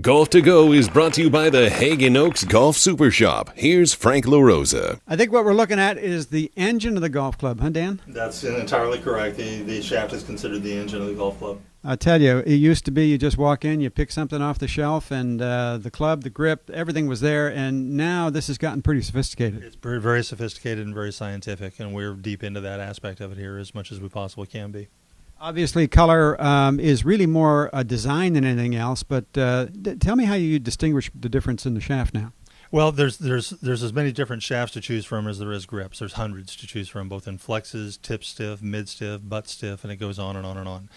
Golf to Go is brought to you by the Haggin Oaks Golf Super Shop. Here's Frank LaRosa. I think what we're looking at is the engine of the golf club, huh, Dan? That's entirely correct. The shaft is considered the engine of the golf club. I tell you, it used to be you just walk in, you pick something off the shelf, and the club, the grip, everything was there, and now this has gotten pretty sophisticated. It's very, very sophisticated and very scientific, and we're deep into that aspect of it here as much as we possibly can be. Obviously, color is really more a design than anything else, but tell me how you distinguish the difference in the shaft now. Well, there's as many different shafts to choose from as there is grips. There's hundreds to choose from, both in flexes, tip stiff, mid stiff, butt stiff, and it goes on and on and on.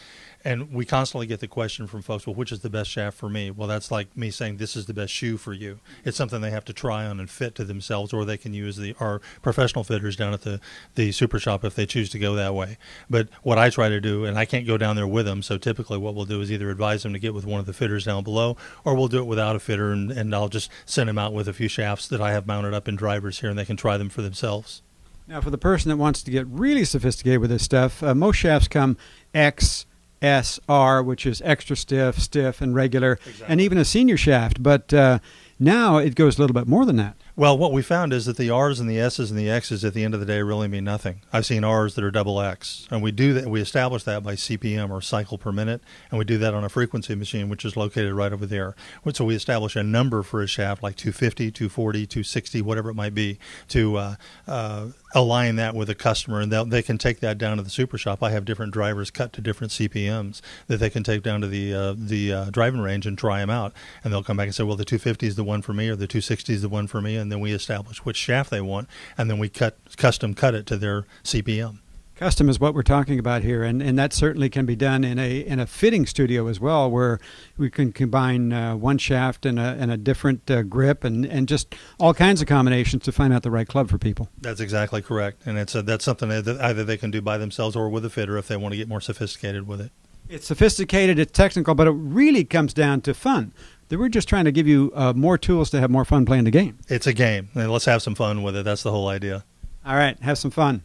And we constantly get the question from folks, well, which is the best shaft for me? Well, that's like me saying this is the best shoe for you. It's something they have to try on and fit to themselves, or they can use our professional fitters down at the Super Shop if they choose to go that way. But what I try to do, and I can't go down there with them, so typically what we'll do is either advise them to get with one of the fitters down below, or we'll do it without a fitter, and I'll just send them out with a few shafts that I have mounted up in drivers here, and they can try them for themselves. Now, for the person that wants to get really sophisticated with this stuff, most shafts come X, S, R, which is extra stiff, stiff, and regular, exactly. And even a senior shaft. But now it goes a little bit more than that. Well, what we found is that the R's and the S's and the X's at the end of the day really mean nothing. I've seen R's that are double X, and we do that. We establish that by CPM, or cycle per minute, and we do that on a frequency machine, which is located right over there. So we establish a number for a shaft, like 250, 240, 260, whatever it might be, to align that with a customer, and they can take that down to the Super Shop. I have different drivers cut to different CPMs that they can take down to the driving range and try them out, and they'll come back and say, well, the 250 is the one for me, or the 260 is the one for me, and then we establish which shaft they want, and then we custom cut it to their CPM. Custom is what we're talking about here, and that certainly can be done in a fitting studio as well, where we can combine one shaft and a different grip and just all kinds of combinations to find out the right club for people. That's exactly correct, and that's something that either they can do by themselves or with a fitter if they want to get more sophisticated with it. It's sophisticated, it's technical, but it really comes down to fun. We're just trying to give you more tools to have more fun playing the game. It's a game, and let's have some fun with it. That's the whole idea. All right, have some fun.